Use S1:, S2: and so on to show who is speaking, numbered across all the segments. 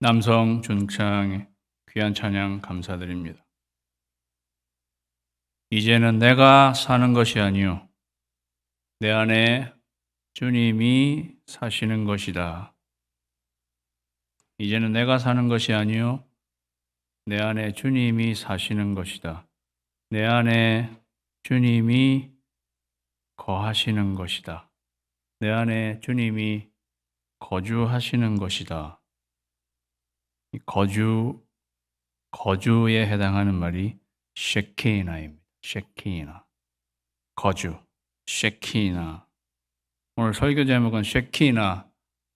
S1: 남성 준창의 귀한 찬양 감사드립니다. 이제는 내가 사는 것이 아니요 내 안에 주님이 사시는 것이다. 이제는 내가 사는 것이 아니요 내 안에 주님이 사시는 것이다. 내 안에 주님이 거하시는 것이다. 내 안에 주님이 거주하시는 것이다. 거주에 해당하는 말이 셰키나입니다. 셰키나. 거주. 셰키나. 오늘 설교 제목은 셰키나,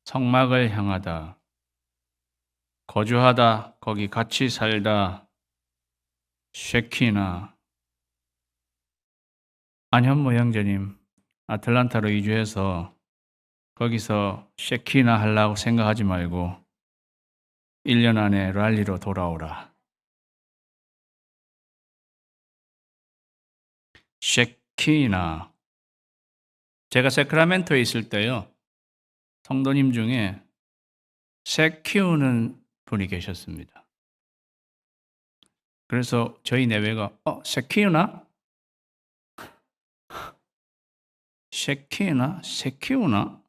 S1: 성막을 향하다. 거주하다, 거기 같이 살다. 셰키나. 안현모 형제님, 아틀란타로 이주해서 거기서 셰키나 하려고 생각하지 말고 1년 안에 랄리로 돌아오라. 셰키나. 제가 세크라멘토에 있을 때요, 성도님 중에 새 키우는 분이 계셨습니다. 그래서 저희 내외가 새 키우나? 새 키우나?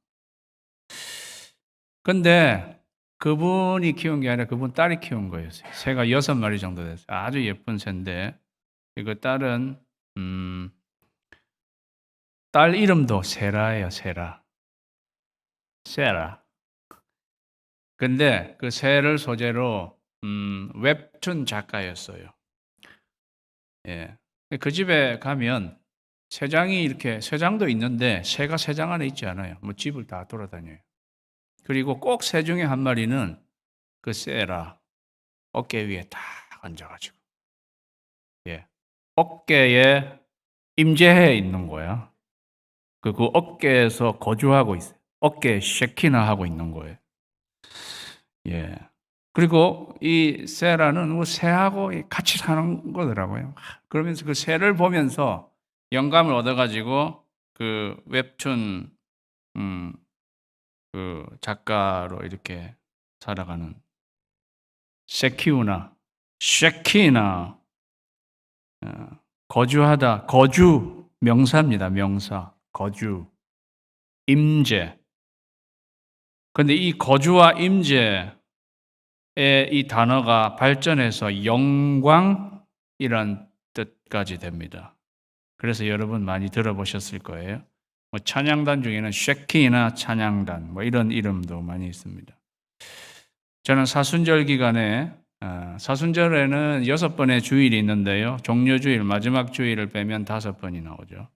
S1: 근데 그분이 키운 게 아니라 그분 딸이 키운 거예요. 새가 6마리 정도 됐어요. 아주 예쁜 새인데 그 딸은 딸 이름도 세라예요. 세라. 근데 그 새를 소재로 웹툰 작가였어요. 예. 그 집에 가면 새장도 있는데 새가 새장 안에 있지 않아요. 뭐 집을 다 돌아다녀요. 그리고 꼭 새 중에 한 마리는 그 세라 어깨 위에 딱 앉아가지고, 예, 어깨에 임재해 있는 거야. 그 어깨에서 거주하고 있어요. 어깨에 쉐키나 하고 있는 거예요. 예. 그리고 이 세라는 새하고 같이 사는 거더라고요. 그러면서 그 새를 보면서 영감을 얻어가지고 그 웹툰 그 작가로 이렇게 살아가는 쉐키나 거주하다, 거주 명사입니다. 명사 거주, 임재. 그런데 이 거주와 임재의 이 단어가 발전해서 영광이란 뜻까지 됩니다. 그래서 여러분 많이 들어보셨을 거예요. 뭐 찬양단 중에는 쉐키나 찬양단 뭐 이런 이름도 많이 있습니다. 저는 사순절 기간에 사순절에는 6번의 주일이 있는데요. 종료주일, 마지막 주일을 빼면 5번이 나오죠.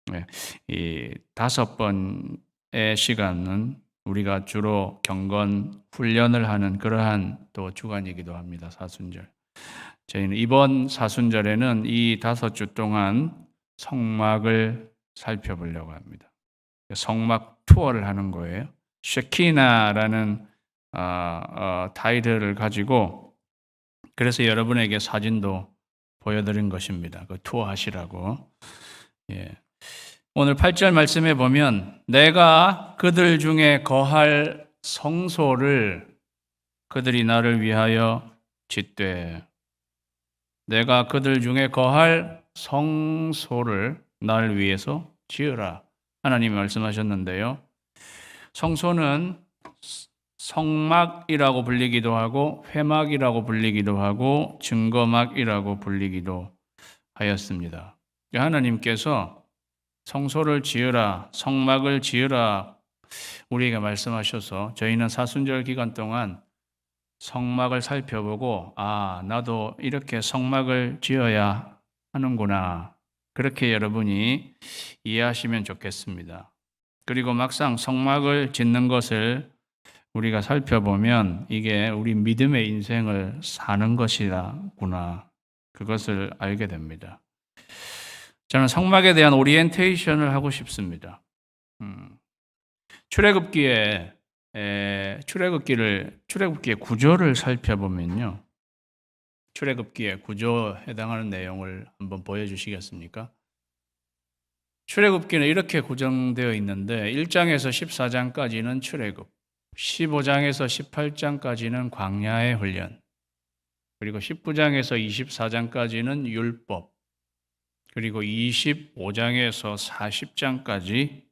S1: 네, 이 5번의 시간은 우리가 주로 경건 훈련을 하는 그러한 또 주간이기도 합니다. 사순절. 저희는 이번 사순절에는 이 5주 동안 성막을 살펴보려고 합니다. 성막 투어를 하는 거예요. 쉐키나라는 타이틀을 가지고, 그래서 여러분에게 사진도 보여드린 것입니다. 그 투어 하시라고. 예. 오늘 8절 말씀에 보면 내가 그들 중에 거할 성소를 그들이 나를 위하여 짓되, 내가 그들 중에 거할 성소를 나를 위해서 지으라. 하나님이 말씀하셨는데요. 성소는 성막이라고 불리기도 하고 회막이라고 불리기도 하고 증거막이라고 불리기도 하였습니다. 하나님께서 성소를 지으라, 성막을 지으라 우리에게 말씀하셔서 저희는 사순절 기간 동안 성막을 살펴보고 나도 이렇게 성막을 지어야 하는구나, 그렇게 여러분이 이해하시면 좋겠습니다. 그리고 막상 성막을 짓는 것을 우리가 살펴보면 이게 우리 믿음의 인생을 사는 것이구나, 그것을 알게 됩니다. 저는 성막에 대한 오리엔테이션을 하고 싶습니다. 출애굽기의 구조를 살펴보면요. 출애굽기의 구조에 해당하는 내용을 한번 보여주시겠습니까? 출애굽기는 이렇게 구성되어 있는데 1장에서 14장까지는 출애굽, 15장에서 18장까지는 광야의 훈련, 그리고 19장에서 24장까지는 율법, 그리고 25장에서 40장까지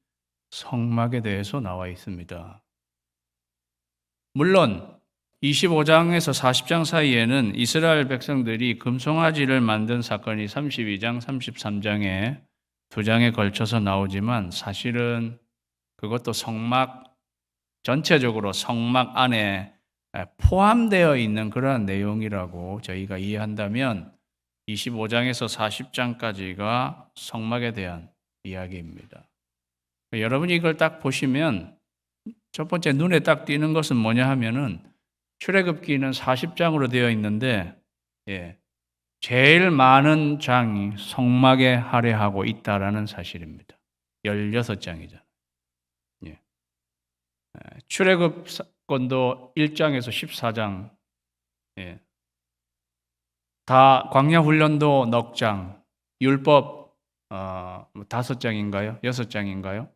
S1: 성막에 대해서 나와 있습니다. 물론 25장에서 40장 사이에는 이스라엘 백성들이 금송아지를 만든 사건이 32장, 33장에 두 장에 걸쳐서 나오지만 사실은 그것도 성막, 전체적으로 성막 안에 포함되어 있는 그러한 내용이라고 저희가 이해한다면 25장에서 40장까지가 성막에 대한 이야기입니다. 여러분이 이걸 딱 보시면 첫 번째 눈에 딱 띄는 것은 뭐냐 하면은 출애굽기는 40장으로 되어 있는데 제일 많은 장이 성막에 할애하고 있다라는 사실입니다. 16장이잖아요. 출애굽권도 1장에서 14장, 다 광야훈련도 넉 장, 율법 5장인가요? 6장인가요?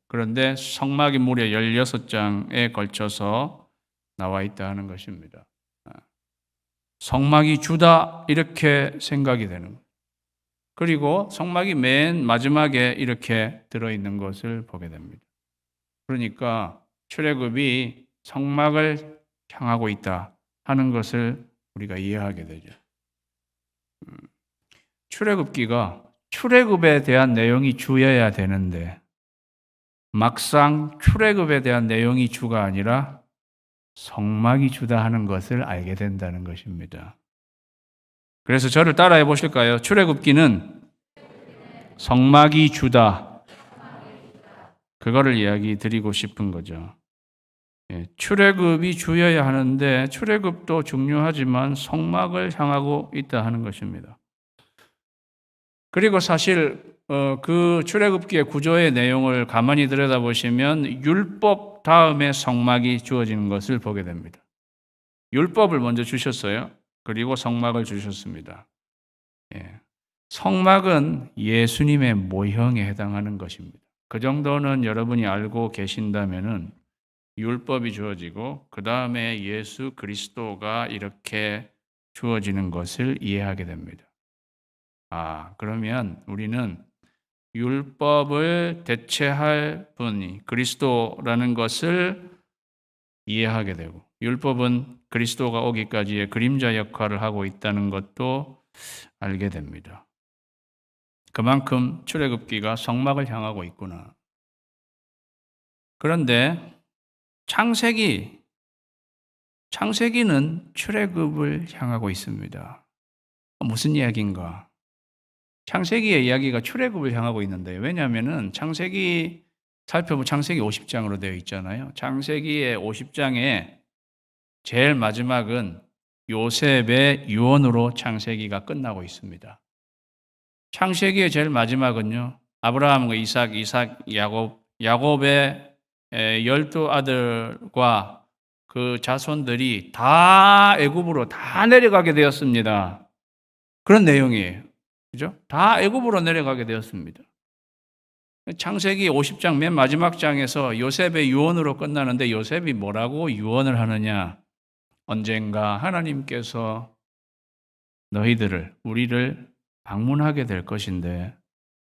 S1: 그런데 성막이 무려 16장에 걸쳐서 나와 있다는 것입니다. 성막이 주다 이렇게 생각이 되는 거예요. 그리고 성막이 맨 마지막에 이렇게 들어있는 것을 보게 됩니다. 그러니까 출애굽이 성막을 향하고 있다 하는 것을 우리가 이해하게 되죠. 출애굽기가 출애굽에 대한 내용이 주여야 되는데 막상 출애굽에 대한 내용이 주가 아니라 성막이 주다 하는 것을 알게 된다는 것입니다. 그래서 저를 따라해 보실까요? 출애굽기는 성막이 주다. 그거를 이야기 드리고 싶은 거죠. 출애굽이 주여야 하는데 출애굽도 중요하지만 성막을 향하고 있다 하는 것입니다. 그리고 사실 그 출애굽기의 구조의 내용을 가만히 들여다보시면 율법 다음에 성막이 주어지는 것을 보게 됩니다. 율법을 먼저 주셨어요. 그리고 성막을 주셨습니다. 성막은 예수님의 모형에 해당하는 것입니다. 그 정도는 여러분이 알고 계신다면은 율법이 주어지고 그 다음에 예수 그리스도가 이렇게 주어지는 것을 이해하게 됩니다. 그러면 우리는 율법을 대체할 분이 그리스도라는 것을 이해하게 되고 율법은 그리스도가 오기까지의 그림자 역할을 하고 있다는 것도 알게 됩니다. 그만큼 출애굽기가 성막을 향하고 있구나. 그런데 창세기는 출애굽을 향하고 있습니다. 무슨 이야기인가? 창세기의 이야기가 출애굽을 향하고 있는데요. 왜냐하면은 창세기 살펴보면 창세기 50장으로 되어 있잖아요. 창세기의 50장에 제일 마지막은 요셉의 유언으로 창세기가 끝나고 있습니다. 창세기의 제일 마지막은요. 아브라함과 이삭, 야곱의 12아들과 그 자손들이 다 애굽으로 다 내려가게 되었습니다. 그런 내용이에요. 그죠? 다 애굽으로 내려가게 되었습니다. 창세기 50장 맨 마지막 장에서 요셉의 유언으로 끝나는데 요셉이 뭐라고 유언을 하느냐? 언젠가 하나님께서 우리를 방문하게 될 것인데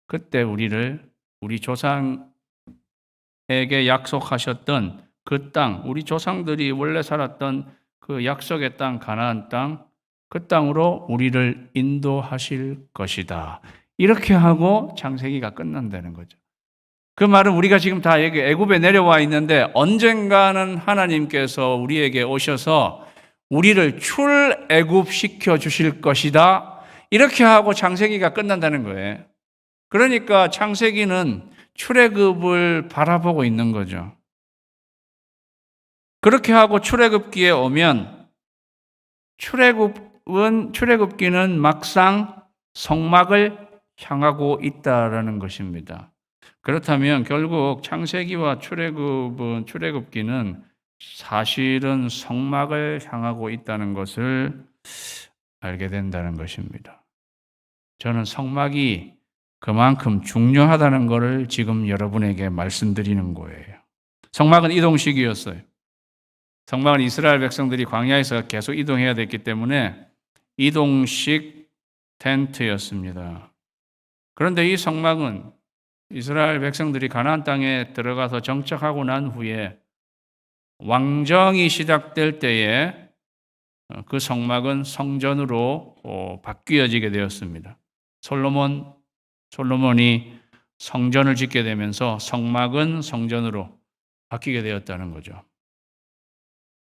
S1: 그때 우리 조상에게 약속하셨던 그 땅, 우리 조상들이 원래 살았던 그 약속의 땅, 가나안 땅, 그 땅으로 우리를 인도하실 것이다. 이렇게 하고 창세기가 끝난다는 거죠. 그 말은 우리가 지금 다 여기 애굽에 내려와 있는데 언젠가는 하나님께서 우리에게 오셔서 우리를 출애굽시켜 주실 것이다. 이렇게 하고 창세기가 끝난다는 거예요. 그러니까 창세기는 출애굽을 바라보고 있는 거죠. 그렇게 하고 출애굽기에 오면 출애굽기는 막상 성막을 향하고 있다라는 것입니다. 그렇다면 결국 창세기와 출애굽기는 사실은 성막을 향하고 있다는 것을 알게 된다는 것입니다. 저는 성막이 그만큼 중요하다는 것을 지금 여러분에게 말씀드리는 거예요. 성막은 이동식이었어요. 성막은 이스라엘 백성들이 광야에서 계속 이동해야 됐기 때문에 이동식 텐트였습니다. 그런데 이 성막은 이스라엘 백성들이 가나안 땅에 들어가서 정착하고 난 후에 왕정이 시작될 때에 그 성막은 성전으로 바뀌어지게 되었습니다. 솔로몬이 성전을 짓게 되면서 성막은 성전으로 바뀌게 되었다는 거죠.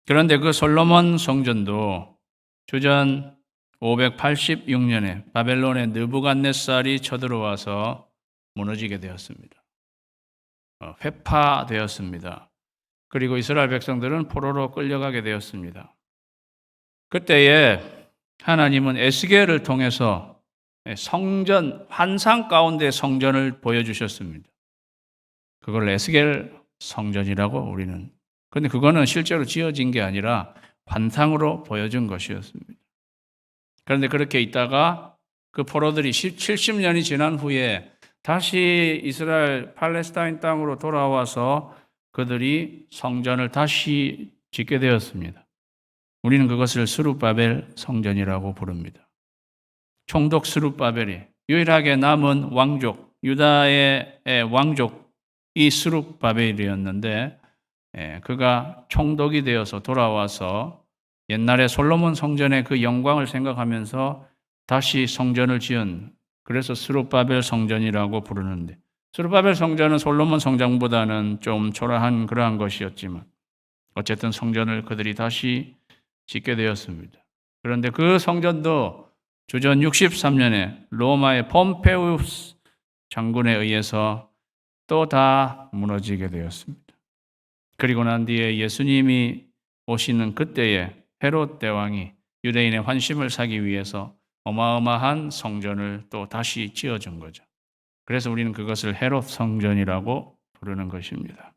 S1: 그런데 그 솔로몬 성전도 주전 586년에 바벨론의 느부갓네살이 쳐들어와서 무너지게 되었습니다. 회파되었습니다. 그리고 이스라엘 백성들은 포로로 끌려가게 되었습니다. 그때에 하나님은 에스겔을 통해서 성전, 환상 가운데 성전을 보여주셨습니다. 그걸 에스겔 성전이라고 우리는. 그런데 그거는 실제로 지어진 게 아니라 환상으로 보여준 것이었습니다. 그런데 그렇게 있다가 그 포로들이 70년이 지난 후에 다시 이스라엘 팔레스타인 땅으로 돌아와서 그들이 성전을 다시 짓게 되었습니다. 우리는 그것을 스룹바벨 성전이라고 부릅니다. 총독 스룹바벨이 유일하게 남은 왕족, 유다의 왕족이 스룹바벨이었는데 그가 총독이 되어서 돌아와서 옛날에 솔로몬 성전의 그 영광을 생각하면서 다시 성전을 지은, 그래서 스룹바벨 성전이라고 부르는데, 스룹바벨 성전은 솔로몬 성전보다는 좀 초라한 그러한 것이었지만 어쨌든 성전을 그들이 다시 짓게 되었습니다. 그런데 그 성전도 주전 63년에 로마의 폼페우스 장군에 의해서 또 다 무너지게 되었습니다. 그리고 난 뒤에 예수님이 오시는 그때에 헤롯 대왕이 유대인의 환심을 사기 위해서 어마어마한 성전을 또 다시 지어준 거죠. 그래서 우리는 그것을 헤롯 성전이라고 부르는 것입니다.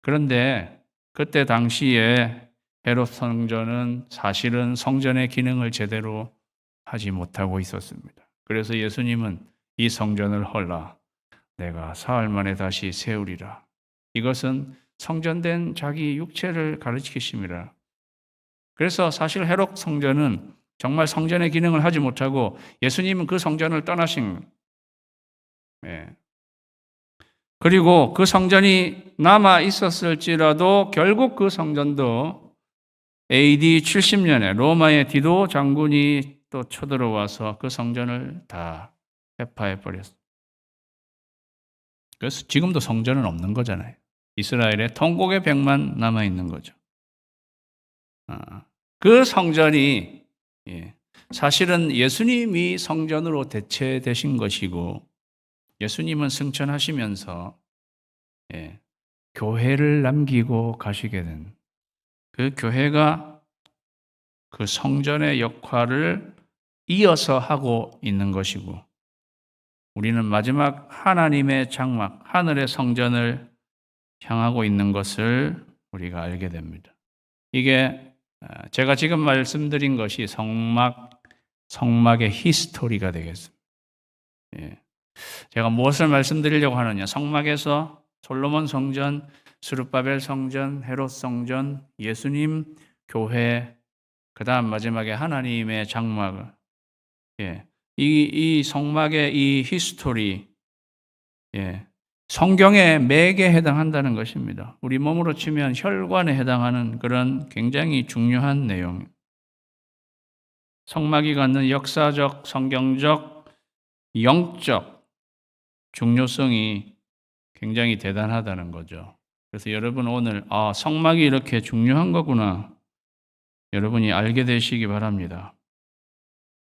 S1: 그런데 그때 당시에 헤롯 성전은 사실은 성전의 기능을 제대로 하지 못하고 있었습니다. 그래서 예수님은 이 성전을 헐라 내가 사흘 만에 다시 세우리라. 이것은 성전된 자기 육체를 가르치심이라. 그래서 사실 헤롯 성전은 정말 성전의 기능을 하지 못하고 예수님은 그 성전을 떠나신 그리고 그 성전이 남아 있었을지라도 결국 그 성전도 AD 70년에 로마의 디도 장군이 또 쳐들어와서 그 성전을 다 회파해 버렸어요. 그래서 지금도 성전은 없는 거잖아요. 이스라엘의 통곡의 벽만 남아 있는 거죠. 그 성전이 사실은 예수님이 성전으로 대체되신 것이고 예수님은 승천하시면서 교회를 남기고 가시게 된 그 교회가 그 성전의 역할을 이어서 하고 있는 것이고 우리는 마지막 하나님의 장막, 하늘의 성전을 향하고 있는 것을 우리가 알게 됩니다. 이게 제가 지금 말씀드린 것이 성막의 히스토리가 되겠습니다. 제가 무엇을 말씀드리려고 하느냐? 성막에서 솔로몬 성전, 스룹바벨 성전, 헤롯 성전, 예수님, 교회, 그 다음 마지막에 하나님의 장막을 이 성막의 이 히스토리 성경의 맥에 해당한다는 것입니다. 우리 몸으로 치면 혈관에 해당하는 그런 굉장히 중요한 내용. 성막이 갖는 역사적, 성경적, 영적 중요성이 굉장히 대단하다는 거죠. 그래서 여러분 오늘 성막이 이렇게 중요한 거구나. 여러분이 알게 되시기 바랍니다.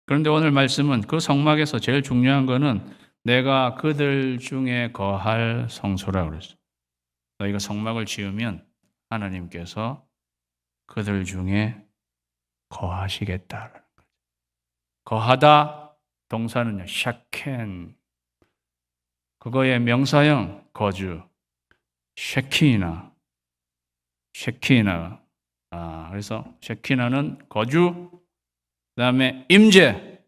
S1: 그런데 오늘 말씀은 그 성막에서 제일 중요한 거는 내가 그들 중에 거할 성소라고 그랬어요. 너희가 성막을 지으면 하나님께서 그들 중에 거하시겠다라는 거죠. 거하다 동사는요, 샤켄. 그거의 명사형 거주, 쉐키나. 그래서 쉐키나는 거주, 그다음에 임재,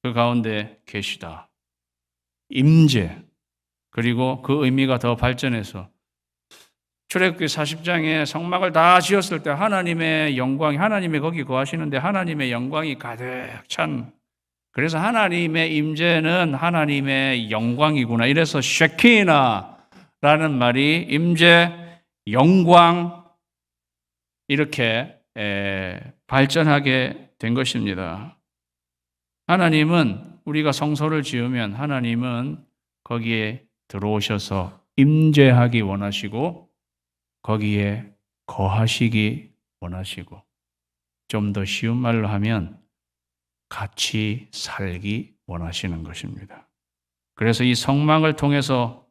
S1: 그 가운데 계시다. 임재. 그리고 그 의미가 더 발전해서 출애굽기 40장에 성막을 다 지었을 때 하나님의 영광이, 하나님이 거기 거하시는데 하나님의 영광이 가득 찬, 그래서 하나님의 임재는 하나님의 영광이구나. 이래서 쉐키나라는 말이 임재, 영광 이렇게 발전하게 된 것입니다. 하나님은 우리가 성소를 지으면 하나님은 거기에 들어오셔서 임재하기 원하시고 거기에 거하시기 원하시고, 좀 더 쉬운 말로 하면 같이 살기 원하시는 것입니다. 그래서 이 성막을 통해서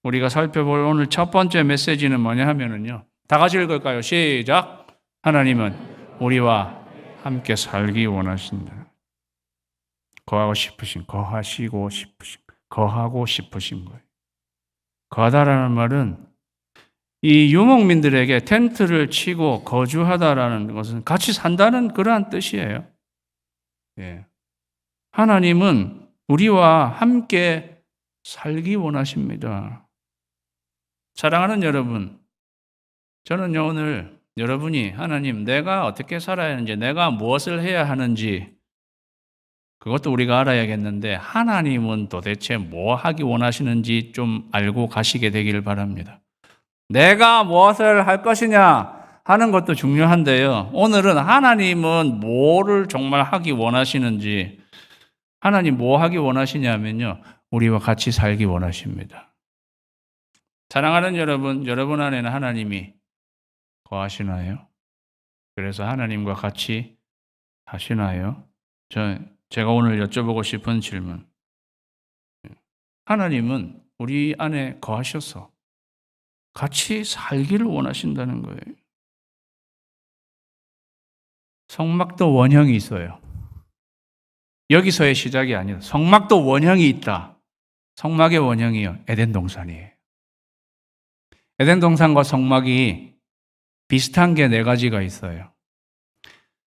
S1: 우리가 살펴볼 오늘 첫 번째 메시지는 뭐냐 하면은요, 다 같이 읽을까요? 시작. 하나님은 우리와 함께 살기 원하신다. 거하고 싶으신, 거하시고 싶으신, 거하고 싶으신 거예요. 거하다라는 말은 이 유목민들에게 텐트를 치고 거주하다라는 것은 같이 산다는 그러한 뜻이에요. 예. 하나님은 우리와 함께 살기 원하십니다. 사랑하는 여러분, 저는요, 오늘 여러분이 하나님, 내가 어떻게 살아야 하는지, 내가 무엇을 해야 하는지, 그것도 우리가 알아야겠는데, 하나님은 도대체 뭐 하기 원하시는지 좀 알고 가시게 되기를 바랍니다. 내가 무엇을 할 것이냐 하는 것도 중요한데요. 오늘은 하나님은 뭐를 정말 하기 원하시는지, 하나님 뭐 하기 원하시냐면요, 우리와 같이 살기 원하십니다. 사랑하는 여러분, 여러분 안에는 하나님이 거하시나요? 그래서 하나님과 같이 하시나요? 제가 오늘 여쭤보고 싶은 질문. 하나님은 우리 안에 거하셔서 같이 살기를 원하신다는 거예요. 성막도 원형이 있어요. 여기서의 시작이 아니라 성막도 원형이 있다. 성막의 원형이요, 에덴 동산이에요. 에덴 동산과 성막이 비슷한 게 네 가지가 있어요.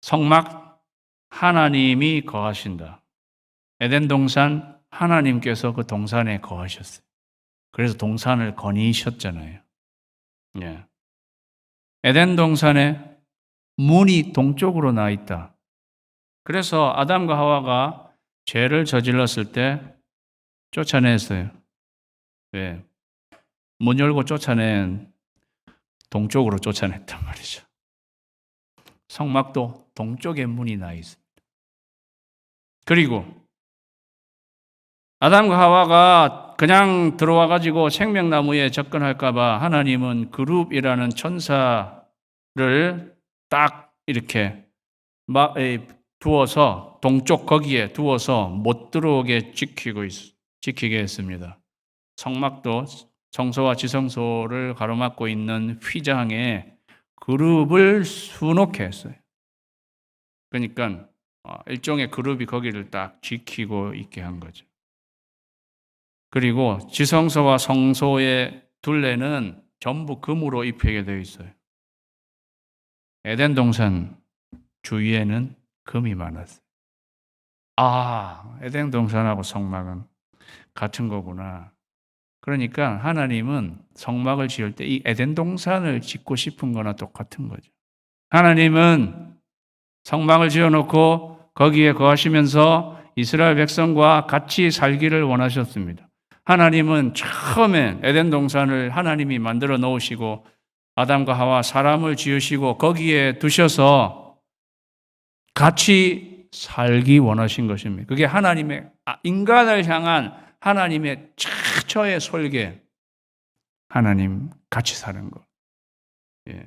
S1: 성막, 하나님이 거하신다. 에덴 동산, 하나님께서 그 동산에 거하셨어요. 그래서 동산을 거니셨잖아요. 예. 에덴 동산에 문이 동쪽으로 나 있다. 그래서 아담과 하와가 죄를 저질렀을 때 쫓아냈어요. 왜? 문 열고 쫓아낸 동쪽으로 쫓아냈단 말이죠. 성막도 동쪽에 문이 나 있습니다. 그리고 아담과 하와가 그냥 들어와 가지고 생명나무에 접근할까 봐 하나님은 그룹이라는 천사를 딱 이렇게 두어서 동쪽 거기에 두어서 못 들어오게 지키게 했습니다. 성막도 성소와 지성소를 가로막고 있는 휘장에 그룹을 수놓게 했어요. 그러니까 일종의 그룹이 거기를 딱 지키고 있게 한 거죠. 그리고 지성소와 성소의 둘레는 전부 금으로 입히게 되어 있어요. 에덴 동산 주위에는 금이 많았어요. 에덴 동산하고 성막은 같은 거구나. 그러니까 하나님은 성막을 지을 때 이 에덴 동산을 짓고 싶은 거나 똑같은 거죠. 하나님은 성막을 지어놓고 거기에 거하시면서 이스라엘 백성과 같이 살기를 원하셨습니다. 하나님은 처음에 에덴 동산을 하나님이 만들어 놓으시고 아담과 하와 사람을 지으시고 거기에 두셔서 같이 살기 원하신 것입니다. 그게 하나님의, 인간을 향한 하나님의 최초의 설계, 하나님 같이 사는 것. 예.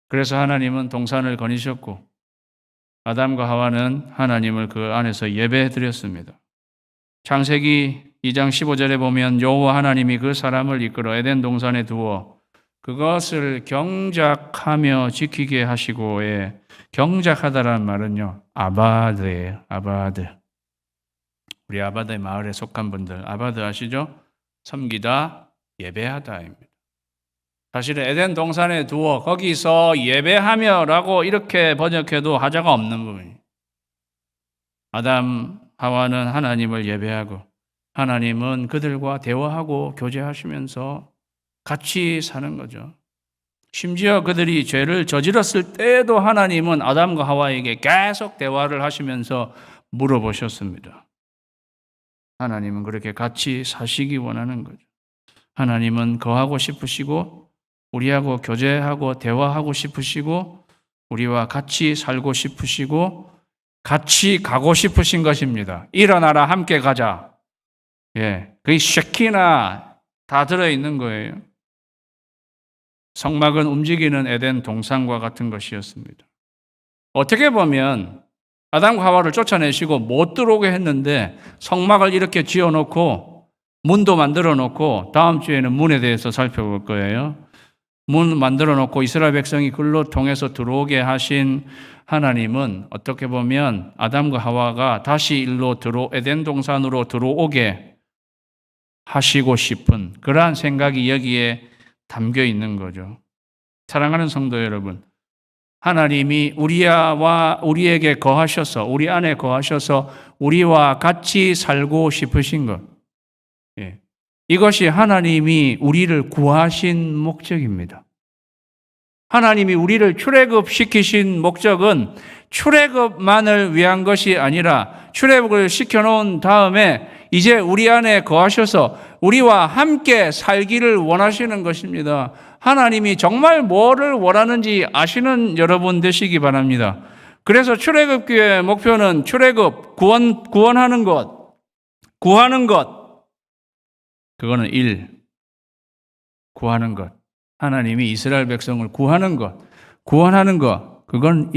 S1: 그래서 하나님은 동산을 거니셨고 아담과 하와는 하나님을 그 안에서 예배해 드렸습니다. 창세기 2장 15절에 보면 여호와 하나님이 그 사람을 이끌어 에덴 동산에 두어 그것을 경작하며 지키게 하시고에, 경작하다라는 말은요, 아바드예요. 아바드. 우리 아바드의 마을에 속한 분들 아바드 아시죠? 섬기다, 예배하다입니다. 사실은 에덴 동산에 두어 거기서 예배하며라고 이렇게 번역해도 하자가 없는 부분이에요. 아담, 하와는 하나님을 예배하고 하나님은 그들과 대화하고 교제하시면서 같이 사는 거죠. 심지어 그들이 죄를 저질렀을 때에도 하나님은 아담과 하와에게 계속 대화를 하시면서 물어보셨습니다. 하나님은 그렇게 같이 사시기 원하는 거죠. 하나님은 거하고 싶으시고 우리하고 교제하고 대화하고 싶으시고 우리와 같이 살고 싶으시고 같이 가고 싶으신 것입니다. 일어나라 함께 가자. 예, 그게 쉐키나 다 들어있는 거예요. 성막은 움직이는 에덴 동산과 같은 것이었습니다. 어떻게 보면 아담과 하와를 쫓아내시고 못 들어오게 했는데 성막을 이렇게 지어놓고 문도 만들어 놓고 다음 주에는 문에 대해서 살펴볼 거예요. 문 만들어 놓고 이스라엘 백성이 글로 통해서 들어오게 하신 하나님은 어떻게 보면 아담과 하와가 다시 일로 에덴 동산으로 들어오게 하시고 싶은 그러한 생각이 여기에 담겨 있는 거죠. 사랑하는 성도 여러분, 하나님이 우리에게 거하셔서 우리 안에 거하셔서 우리와 같이 살고 싶으신 것. 예. 이것이 하나님이 우리를 구하신 목적입니다. 하나님이 우리를 출애굽시키신 목적은 출애굽만을 위한 것이 아니라 출애굽을 시켜놓은 다음에 이제 우리 안에 거하셔서 우리와 함께 살기를 원하시는 것입니다. 하나님이 정말 뭐를 원하는지 아시는 여러분 되시기 바랍니다. 그래서 출애굽기의 목표는 출애굽, 구원하는 것, 구하는 것, 그거는 구하는 것. 하나님이 이스라엘 백성을 구하는 것, 구원하는 것, 그건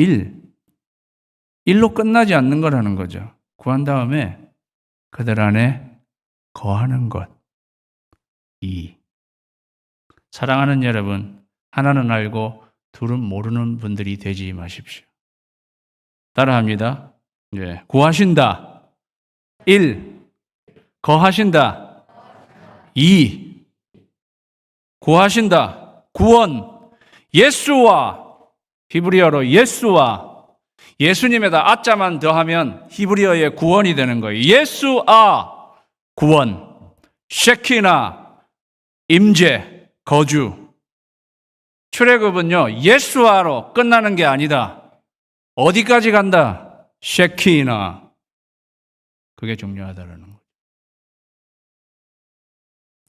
S1: 일로 끝나지 않는 거라는 거죠. 구한 다음에 그들 안에 거하는 것, 사랑하는 여러분, 하나는 알고 둘은 모르는 분들이 되지 마십시오. 따라합니다. 예, 구하신다. 1. 거하신다. 2. 구하신다. 구원. 예수와, 히브리어로 예수와, 예수님에다 아자만 더하면 히브리어의 구원이 되는 거예요. 예수아, 구원. 셰키나, 임재, 거주. 출애굽은요, 예수아로 끝나는 게 아니다. 어디까지 간다? 셰키나. 그게 중요하다는 거죠.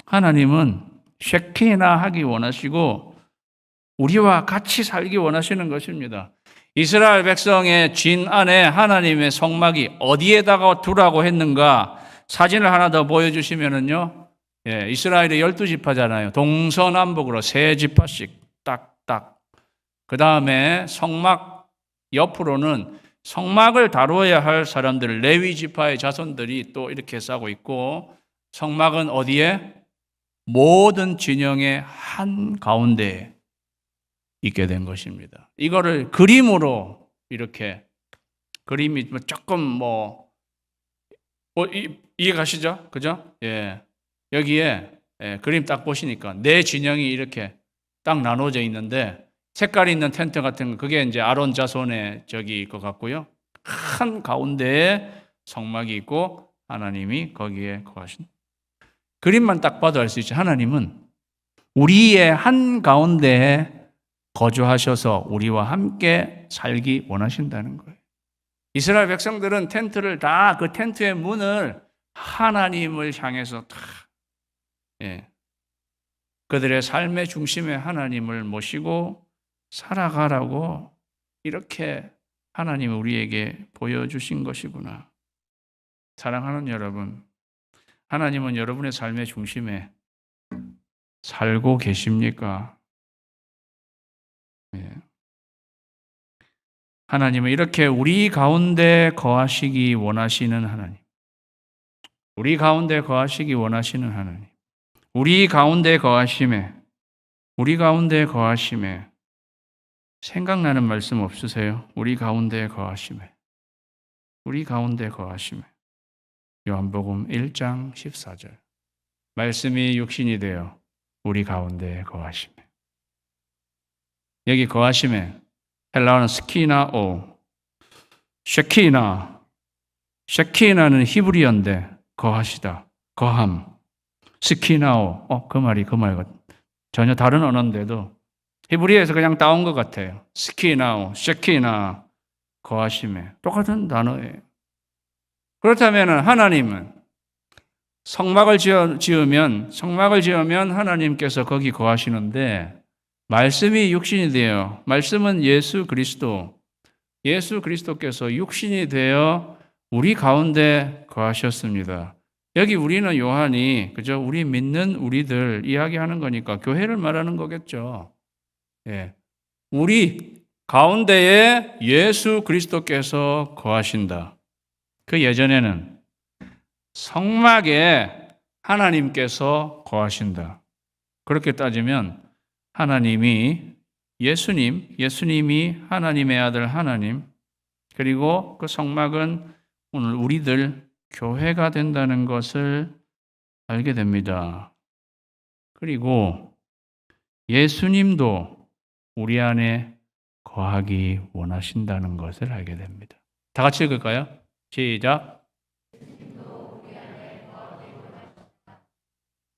S1: 하나님은 셰키나 하기 원하시고 우리와 같이 살기 원하시는 것입니다. 이스라엘 백성의 진 안에 하나님의 성막이 어디에다가 두라고 했는가? 사진을 하나 더 보여주시면은요, 예, 이스라엘의 12지파잖아요. 동서남북으로 3지파씩 딱딱. 그 다음에 성막 옆으로는 성막을 다루어야 할 사람들, 레위 지파의 자손들이 또 이렇게 싸고 있고, 성막은 어디에? 모든 진영의 한 가운데에 있게 된 것입니다. 이거를 그림으로 이렇게, 그림이 조금 이해 가시죠? 그죠? 예. 여기에 그림 딱 보시니까 네 진영이 이렇게 딱 나눠져 있는데 색깔 있는 텐트 같은 거, 그게 이제 아론 자손의 저기 것 같고요. 한 가운데에 성막이 있고 하나님이 거기에 거하신. 그림만 딱 봐도 알 수 있죠. 하나님은 우리의 한 가운데에 거주하셔서 우리와 함께 살기 원하신다는 거예요. 이스라엘 백성들은 텐트를 다, 그 텐트의 문을 하나님을 향해서 다, 예, 그들의 삶의 중심에 하나님을 모시고 살아가라고 이렇게 하나님이 우리에게 보여주신 것이구나. 사랑하는 여러분, 하나님은 여러분의 삶의 중심에 살고 계십니까? 예. 하나님은 이렇게 우리 가운데 거하시기 원하시는 하나님. 우리 가운데 거하시기 원하시는 하나님. 우리 가운데 거하심에 생각나는 말씀 없으세요? 우리 가운데 거하심에. 요한복음 1장 14절. 말씀이 육신이 되어 우리 가운데 거하심에. 여기 거하심에 헬라어는 스키나오, 쉐키나는 히브리어인데 거하시다, 거함. 스키나오, 그 말 전혀 다른 언어인데도 히브리어에서 그냥 따온 것 같아요. 스키나, 쉐키나, 거하심에. 똑같은 단어예요. 그렇다면 하나님은 성막을 지으면 하나님께서 거기 거하시는데 말씀이 육신이 되어, 말씀은 예수 그리스도께서 육신이 되어 우리 가운데 거하셨습니다. 여기 우리는 요한이 그저 우리 믿는 우리들 이야기하는 거니까 교회를 말하는 거겠죠. 예. 우리 가운데에 예수 그리스도께서 거하신다. 그 예전에는 성막에 하나님께서 거하신다. 그렇게 따지면 예수님이 하나님의 아들 하나님, 그리고 그 성막은 오늘 우리들 교회가 된다는 것을 알게 됩니다. 그리고 예수님도 우리 안에 거하기 원하신다는 것을 알게 됩니다. 다 같이 읽을까요? 시작.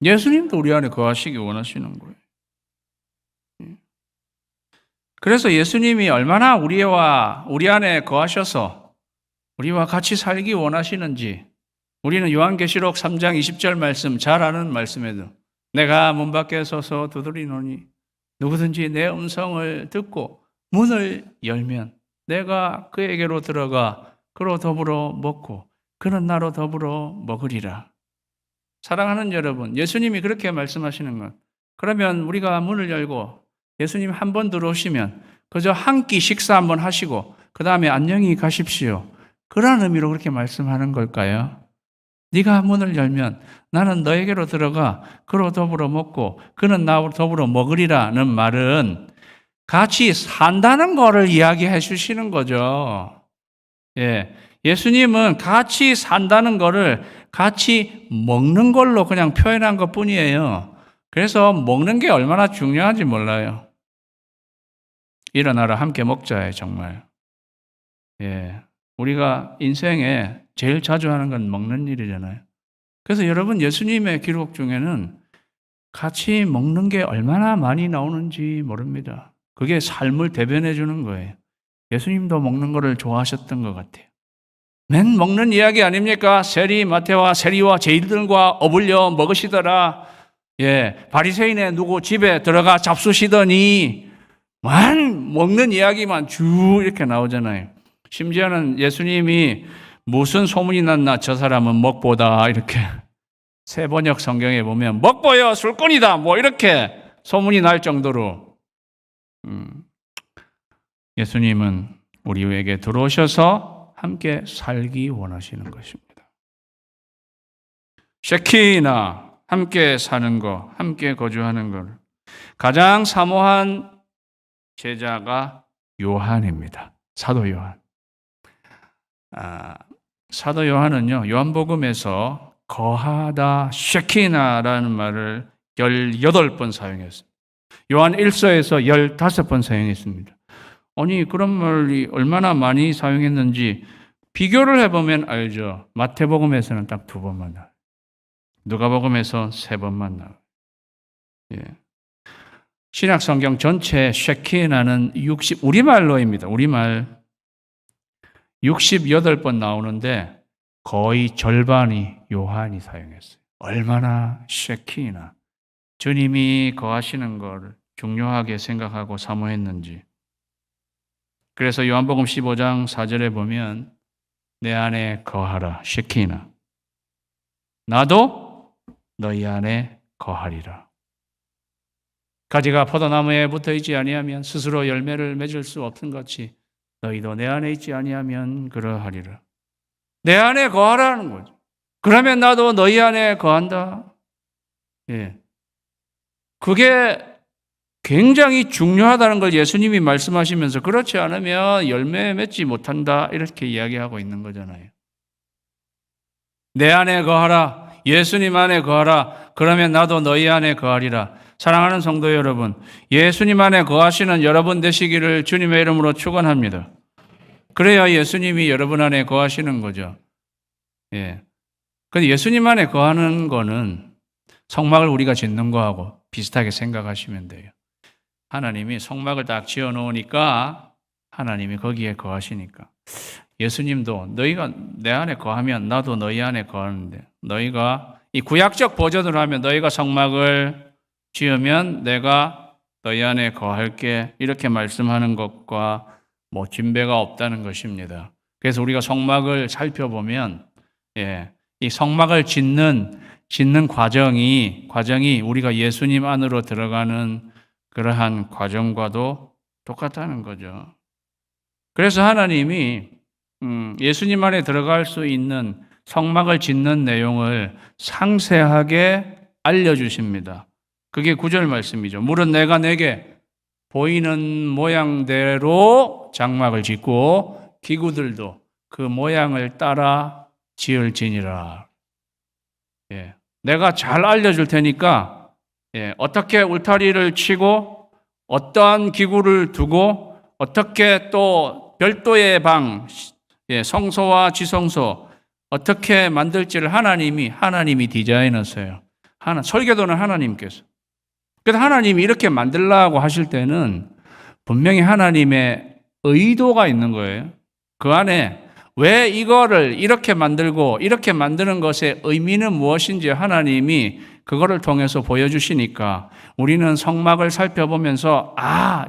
S1: 예수님도 우리 안에 거하시기 원하시는 거예요. 그래서 예수님이 얼마나 우리 안에 거하셔서 우리와 같이 살기 원하시는지 우리는 요한계시록 3장 20절 말씀 잘 아는 말씀에도 내가 문 밖에 서서 두드리노니 누구든지 내 음성을 듣고 문을 열면 내가 그에게로 들어가 그로 더불어 먹고 그는 나로 더불어 먹으리라. 사랑하는 여러분, 예수님이 그렇게 말씀하시는 것. 그러면 우리가 문을 열고 예수님 한 번 들어오시면 그저 한 끼 식사 한번 하시고 그 다음에 안녕히 가십시오. 그런 의미로 그렇게 말씀하는 걸까요? 네가 문을 열면 나는 너에게로 들어가 그로 더불어 먹고 그는 나로 더불어 먹으리라는 말은 같이 산다는 거를 이야기해 주시는 거죠. 예. 예수님은 같이 산다는 거를 같이 먹는 걸로 그냥 표현한 것 뿐이에요. 그래서 먹는 게 얼마나 중요한지 몰라요. 일어나라 함께 먹자예요, 정말. 예. 우리가 인생에 제일 자주 하는 건 먹는 일이잖아요. 그래서 여러분 예수님의 기록 중에는 같이 먹는 게 얼마나 많이 나오는지 모릅니다. 그게 삶을 대변해 주는 거예요. 예수님도 먹는 거를 좋아하셨던 것 같아요. 맨 먹는 이야기 아닙니까? 마태와 세리와 제일들과 어울려 먹으시더라. 예, 바리새인의 누구 집에 들어가 잡수시더니 만 먹는 이야기만 쭉 이렇게 나오잖아요. 심지어는 예수님이 무슨 소문이 났나 저 사람은 먹보다 이렇게 세번역 성경에 보면 먹보여 술꾼이다 뭐 이렇게 소문이 날 정도로 예수님은 우리에게 들어오셔서 함께 살기 원하시는 것입니다. 쉐키나 함께 사는 거, 함께 거주하는 것. 가장 사모한 제자가 요한입니다. 사도 요한. 사도 요한은요, 요한복음에서 거하다, 쉐키나라는 말을 18번 사용했어요. 요한 1서에서 15번 사용했습니다. 아니, 그런 말이 얼마나 많이 사용했는지 비교를 해보면 알죠. 마태복음에서는 딱 2번만 나와요. 누가복음에서 3번만 나와요. 예. 신약성경 전체 쉐키나는 우리말로입니다. 우리말 68번 나오는데 거의 절반이 요한이 사용했어요. 얼마나 쉐키나 주님이 거하시는 걸 중요하게 생각하고 사모했는지. 그래서 요한복음 15장 4절에 보면 내 안에 거하라 쉐키나 나도 너희 안에 거하리라. 가지가 포도나무에 붙어 있지 아니하면 스스로 열매를 맺을 수 없는 것이 너희도 내 안에 있지 아니하면 그러하리라. 내 안에 거하라는 거죠. 그러면 나도 너희 안에 거한다. 예. 그게 굉장히 중요하다는 걸 예수님이 말씀하시면서 그렇지 않으면 열매 맺지 못한다 이렇게 이야기하고 있는 거잖아요. 내 안에 거하라. 예수님 안에 거하라. 그러면 나도 너희 안에 거하리라. 사랑하는 성도 여러분, 예수님 안에 거하시는 여러분 되시기를 주님의 이름으로 축원합니다. 그래야 예수님이 여러분 안에 거하시는 거죠. 예. 근데 예수님 안에 거하는 거는 성막을 우리가 짓는 거하고 비슷하게 생각하시면 돼요. 하나님이 성막을 딱 지어 놓으니까 하나님이 거기에 거하시니까 예수님도 너희가 내 안에 거하면 나도 너희 안에 거하는데 너희가 이 구약적 버전으로 하면 너희가 성막을 지으면 내가 너희 안에 거할게 이렇게 말씀하는 것과 뭐 진배가 없다는 것입니다. 그래서 우리가 성막을 살펴보면 이 성막을 짓는 과정이 우리가 예수님 안으로 들어가는 그러한 과정과도 똑같다는 거죠. 그래서 하나님이 예수님 안에 들어갈 수 있는 성막을 짓는 내용을 상세하게 알려주십니다. 그게 9절 말씀이죠. 물은 내가 내게 보이는 모양대로 장막을 짓고 기구들도 그 모양을 따라 지을지니라. 내가 잘 알려줄 테니까 어떻게 울타리를 치고 어떠한 기구를 두고 어떻게 또 별도의 방, 성소와 지성소 어떻게 만들지를 하나님이 디자인했어요. 설계도는 하나님께서. 그래서 하나님이 이렇게 만들라고 하실 때는 분명히 하나님의 의도가 있는 거예요. 그 안에 왜 이거를 이렇게 만들고 이렇게 만드는 것의 의미는 무엇인지 하나님이 그거를 통해서 보여주시니까 우리는 성막을 살펴보면서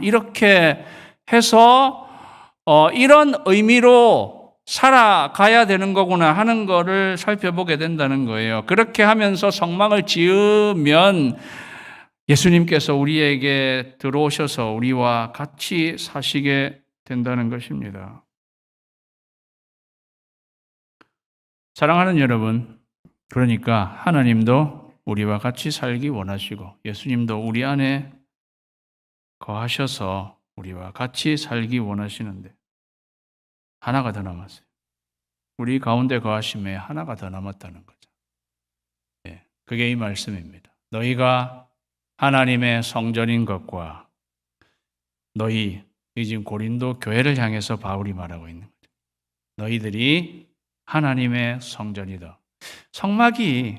S1: 이렇게 해서 이런 의미로 살아가야 되는 거구나 하는 거를 살펴보게 된다는 거예요. 그렇게 하면서 성막을 지으면 예수님께서 우리에게 들어오셔서 우리와 같이 사시게 된다는 것입니다. 사랑하는 여러분, 그러니까 하나님도 우리와 같이 살기 원하시고 예수님도 우리 안에 거하셔서 우리와 같이 살기 원하시는데 하나가 더 남았어요. 우리 가운데 거하심에 하나가 더 남았다는 거죠. 그게 이 말씀입니다. 너희가 하나님의 성전인 것과 너희 지금 고린도 교회를 향해서 바울이 말하고 있는 거죠. 너희들이 하나님의 성전이다. 성막이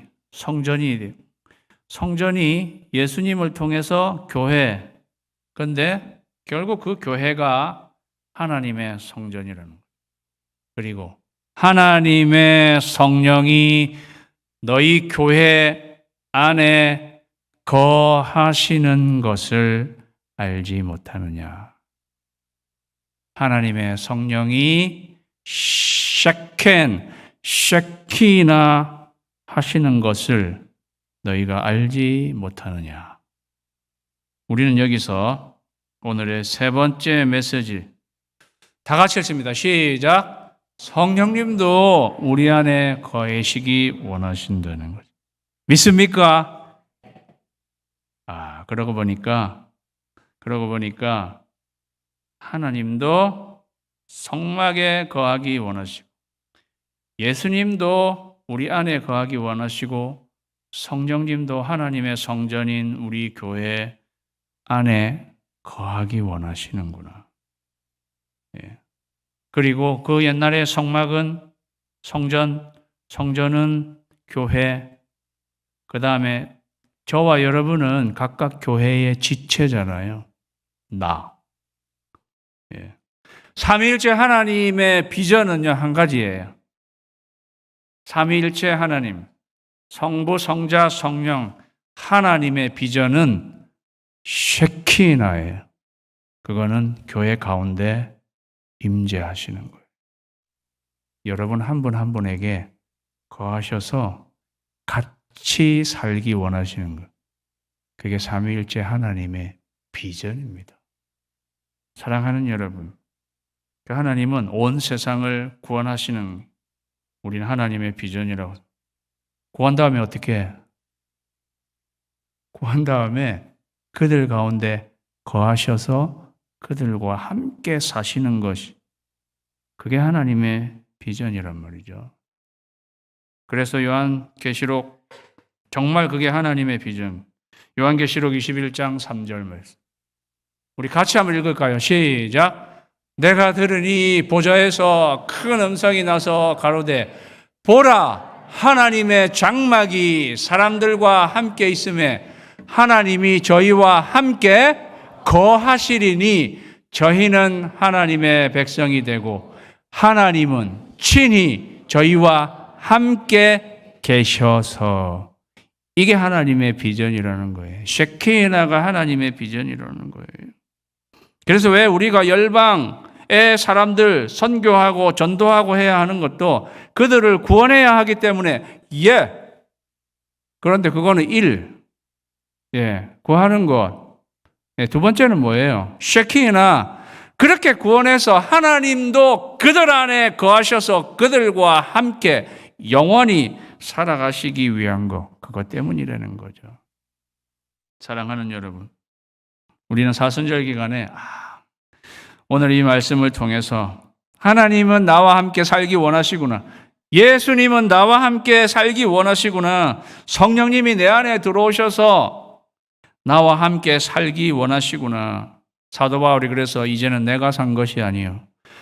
S1: 성전이 예수님을 통해서 교회. 그런데 결국 그 교회가 하나님의 성전이라는 거예요. 그리고 하나님의 성령이 너희 교회 안에 거하시는 것을 알지 못하느냐. 하나님의 성령이 쉐키나 하시는 것을 너희가 알지 못하느냐. 우리는 여기서 오늘의 세 번째 메시지 다 같이 읽습니다. 시작. 성령님도 우리 안에 거하시기 원하신다는 거죠. 믿습니까? 그러고 보니까 하나님도 성막에 거하기 원하시고 예수님도 우리 안에 거하기 원하시고 성령님도 하나님의 성전인 우리 교회 안에 거하기 원하시는구나. 그리고 그 옛날의 성막은 성전은 교회, 그 다음에 저와 여러분은 각각 교회의 지체잖아요. 삼위일체 하나님의 비전은요, 한 가지예요. 삼위일체 하나님, 성부, 성자, 성령, 하나님의 비전은 쉐키나예요. 그거는 교회 가운데 임재하시는 거예요. 여러분 한 분 한 분에게 거하셔서 같이 살기 원하시는 것. 그게 삼위일체 하나님의 비전입니다. 사랑하는 여러분, 그 하나님은 온 세상을 구원하시는 우리는 하나님의 비전이라고. 구한 다음에 어떻게 해? 구한 다음에 그들 가운데 거하셔서 그들과 함께 사시는 것이 그게 하나님의 비전이란 말이죠. 그래서 요한계시록 정말 그게 하나님의 비전. 요한계시록 21장 3절 말씀. 우리 같이 한번 읽을까요? 시작. 내가 들으니 보좌에서 큰 음성이 나서 가로되 보라 하나님의 장막이 사람들과 함께 있음에 하나님이 저희와 함께 거하시리니 저희는 하나님의 백성이 되고 하나님은 친히 저희와 함께 계셔서. 이게 하나님의 비전이라는 거예요. 쉐키나가 하나님의 비전이라는 거예요. 그래서 왜 우리가 열방의 사람들 선교하고 전도하고 해야 하는 것도 그들을 구원해야 하기 때문에 그런데 그거는 구하는 것. 두 번째는 뭐예요? 쉐키나 그렇게 구원해서 하나님도 그들 안에 거하셔서 그들과 함께 영원히 살아가시기 위한 것. 그것 때문이라는 거죠. 사랑하는 여러분, 우리는 사순절 기간에 오늘 이 말씀을 통해서 하나님은 나와 함께 살기 원하시구나. 예수님은 나와 함께 살기 원하시구나. 성령님이 내 안에 들어오셔서 나와 함께 살기 원하시구나. 사도 바울이 그래서 이제는 내가 산 것이 아니요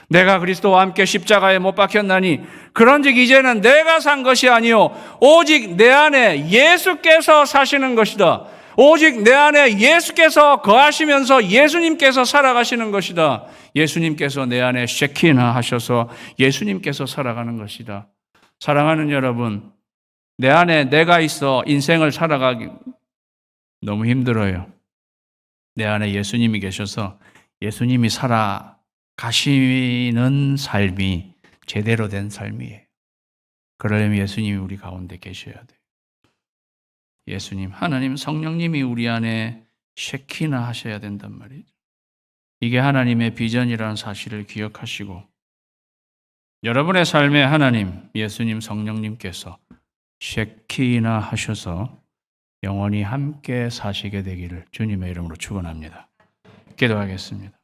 S1: 내가 그리스도와 함께 십자가에 못 박혔나니 그런즉 이제는 내가 산 것이 아니요 오직 내 안에 예수께서 사시는 것이다. 오직 내 안에 예수께서 거하시면서 예수님께서 살아가시는 것이다. 예수님께서 내 안에 쉐키나 하셔서 예수님께서 살아가는 것이다. 사랑하는 여러분, 내 안에 내가 있어 인생을 살아가기 너무 힘들어요. 내 안에 예수님이 계셔서 예수님이 살아가시는 삶이 제대로 된 삶이에요. 그러려면 예수님이 우리 가운데 계셔야 돼요. 예수님, 하나님 성령님이 우리 안에 쉐키나 하셔야 된단 말이죠. 이게 하나님의 비전이라는 사실을 기억하시고 여러분의 삶에 하나님, 예수님, 성령님께서 쉐키나 하셔서 영원히 함께 사시게 되기를 주님의 이름으로 축원합니다. 기도하겠습니다.